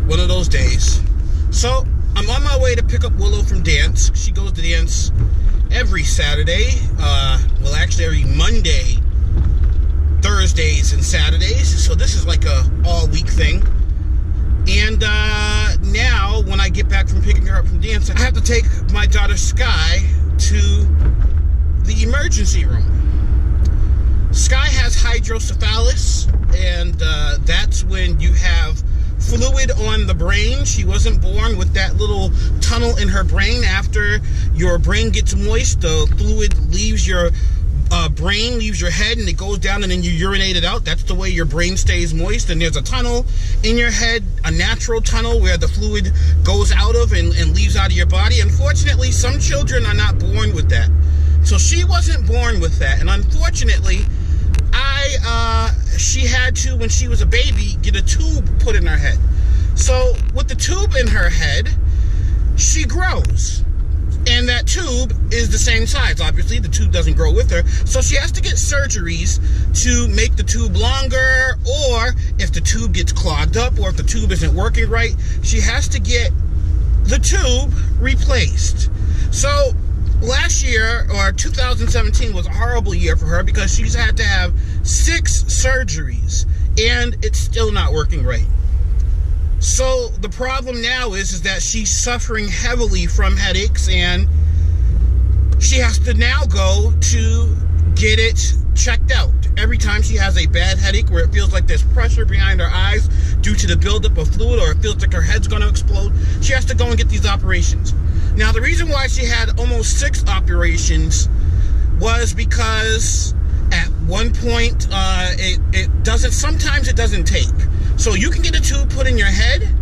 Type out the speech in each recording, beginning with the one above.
one of those days. So I'm on my way to pick up Willow from dance. She goes to dance every Saturday. Well, actually every Monday, Thursdays, and Saturdays. So this is like a all-week thing. And now, when I get back from picking her up from dance, I have to take my daughter Sky to the emergency room. Sky has hydrocephalus, and that's when you have fluid on the brain. She wasn't born with that little tunnel in her brain. After your brain gets moist, the fluid leaves your brain, leaves your head, and it goes down, and then you urinate it out. That's the way your brain stays moist. And there's a tunnel in your head, a natural tunnel where the fluid goes out of and leaves out of your body. Unfortunately, some children are not born with that. So she wasn't born with that, and unfortunately, she had to, when she was a baby, get a tube put in her head. So with the tube in her head, she grows. And that tube is the same size. Obviously, the tube doesn't grow with her. So she has to get surgeries to make the tube longer, or if the tube gets clogged up, or if the tube isn't working right, she has to get the tube replaced. So last year, or 2017, was a horrible year for her because she's had to have 6 surgeries, and it's still not working right. So the problem now is that she's suffering heavily from headaches, and she has to now go to get it checked out. Every time she has a bad headache where it feels like there's pressure behind her eyes due to the buildup of fluid, or it feels like her head's going to explode, she has to go and get these operations. Now, the reason why she had almost 6 operations was because at one point, sometimes it doesn't take. So you can get a tube put in your head,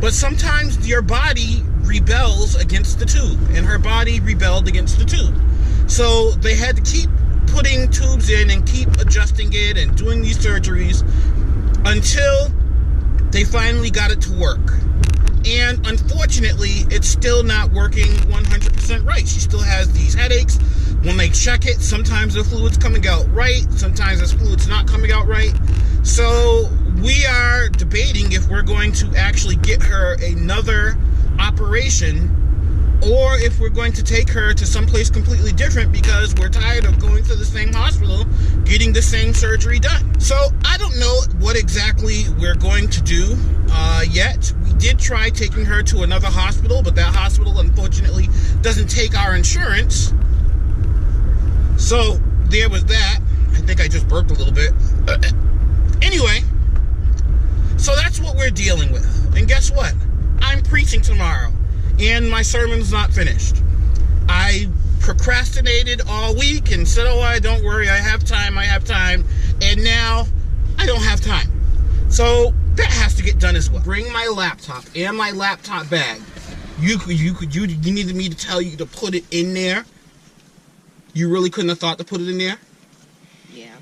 but sometimes your body rebels against the tube, and her body rebelled against the tube. So they had to keep putting tubes in and keep adjusting it and doing these surgeries until they finally got it to work. And unfortunately, it's still not working 100% right. She still has these headaches. When they check it, sometimes the fluid's coming out right, sometimes the fluid's not coming out right. So we are debating if we're going to actually get her another operation, or if we're going to take her to someplace completely different because we're tired of going to the same hospital getting the same surgery done. So I don't know what exactly we're going to do yet. We did try taking her to another hospital, but that hospital unfortunately doesn't take our insurance. So there was that. I think I just burped a little bit. Anyway, so that's what we're dealing with. And guess what? I'm preaching tomorrow, and my sermon's not finished. I procrastinated all week and said, oh, don't worry, I have time, and now I don't have time. So that has to get done as well. Bring my laptop and my laptop bag. You needed me to tell you to put it in there? You really couldn't have thought to put it in there? Yeah.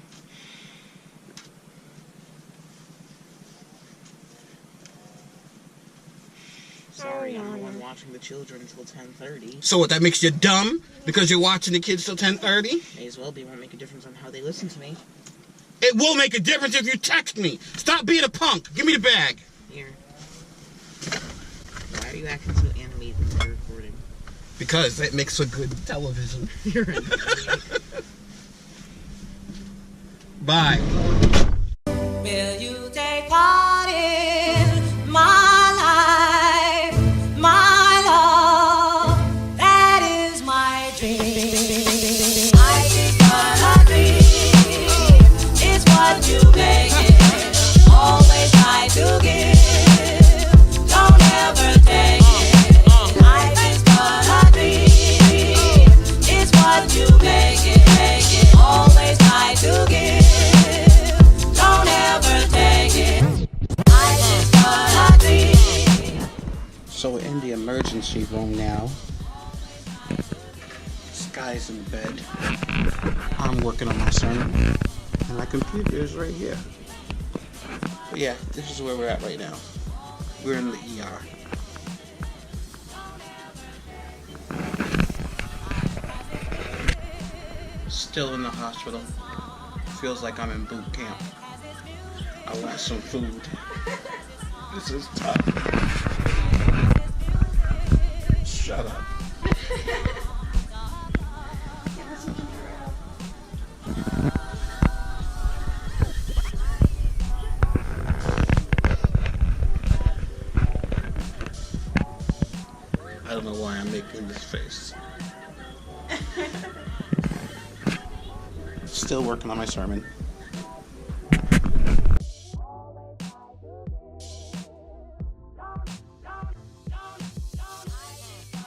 Sorry, I'm the one watching the children until 10:30. So what, that makes you dumb because you're watching the kids till 10:30? May as well be. Won't make a difference on how they listen to me. It will make a difference if you text me. Stop being a punk. Give me the bag. Here. Why are you acting so animated when you're recording? Because that makes for good television. You're right. Bye. Will you take part in my life, my love? That is my dream. I just got a dream. It's what you make it. Always try to give. Don't ever take it. I just got a dream. It's what you make it. Always try to give. So we're in the emergency room now. Sky's in bed. I'm working on my sermon. And my computer is right here. But yeah, this is where we're at right now. We're in the ER. Still in the hospital. Feels like I'm in boot camp. I want some food. This is tough. Shut up. I don't know why I'm making this face. Still working on my sermon.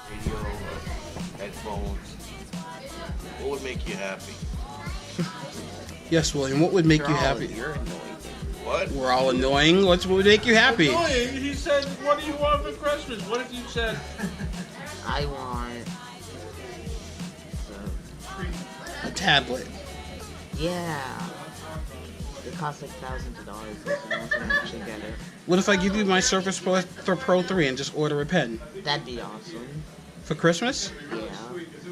Radio, headphones. What would make you happy? Yes, William, what would make you happy? You're annoying. What? We're all annoying. What would make you happy? Annoying. He said, "What do you want for Christmas?" What if you said, I want. A tablet. Yeah. It costs like thousands of dollars. So no one's gonna actually get it. What if I give you my Surface Pro 3 and just order a pen? That'd be awesome. For Christmas? Yeah.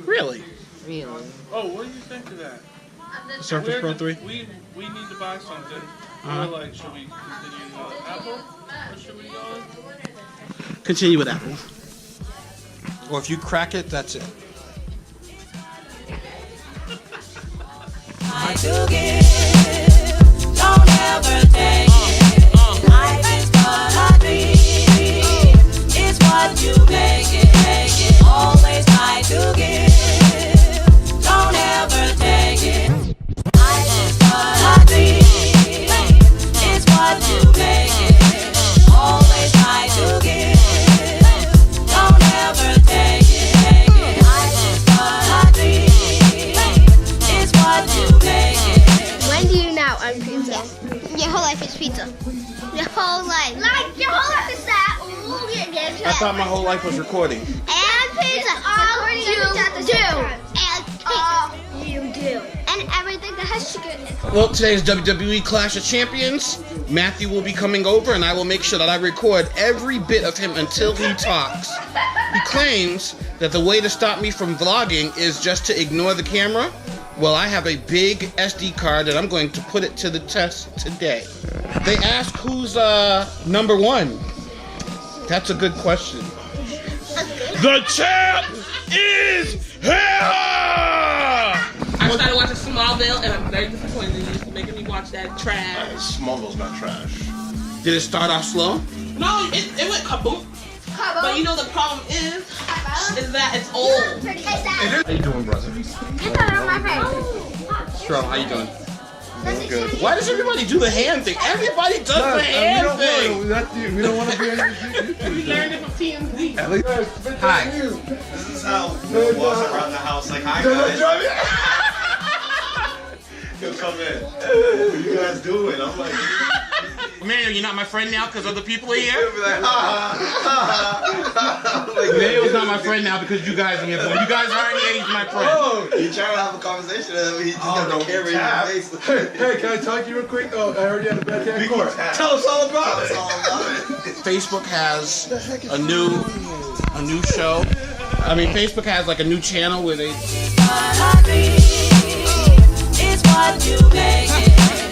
Really? Really. "Oh, what do you think of that? Surface Pro 3? We need to buy something. Uh-huh. We're like, should we continue with Apple or should we go?" Continue with Apple. Or if you crack it, that's it. I do give, don't ever take it. Life is but a dream. It's what you make it. Always try to give, don't ever take it. Life is but a dream. It's what you make it. Always try to give, don't ever take it. Life is but a dream. It's what you make it. When do you now own pizza? Your whole life is pizza. Your whole life. Like, your whole life is that. Ooh, yeah. I thought my whole life was recording. And pizza. All you do. And everything that has sugar in it. Well, today's WWE Clash of Champions. Matthew will be coming over, and I will make sure that I record every bit of him until he talks. He claims that the way to stop me from vlogging is just to ignore the camera. Well, I have a big SD card, and I'm going to put it to the test today. They ask who's number one. That's a good question. The champ is here! I started watching Smallville and I'm very disappointed in you for making me watch that trash. Smallville's not trash. Did it start off slow? No, it went kaboom. But you know the problem is that it's old. How you doing, brother? Strong, how you doing? Doing good. Why does everybody do the hand thing? Everybody does the hand thing. We don't want to be We learned it from TMZ. Hi. This is how Bill walks around the house like, "Hi guys." He'll come in. "What are you guys doing?" I'm like, Mario, you're not my friend now because other people are here? he'll be like, "Ha." Mario's not my friend now because you guys are here. But when you guys aren't here, he's my friend. Oh, you trying to have a conversation and he just got the camera in your face. Hey, can I talk to you real quick? Oh, I already had a bad day in court. Tell us all about it. Facebook has a new show. I mean, Facebook has like a new channel where they... It's what you make it.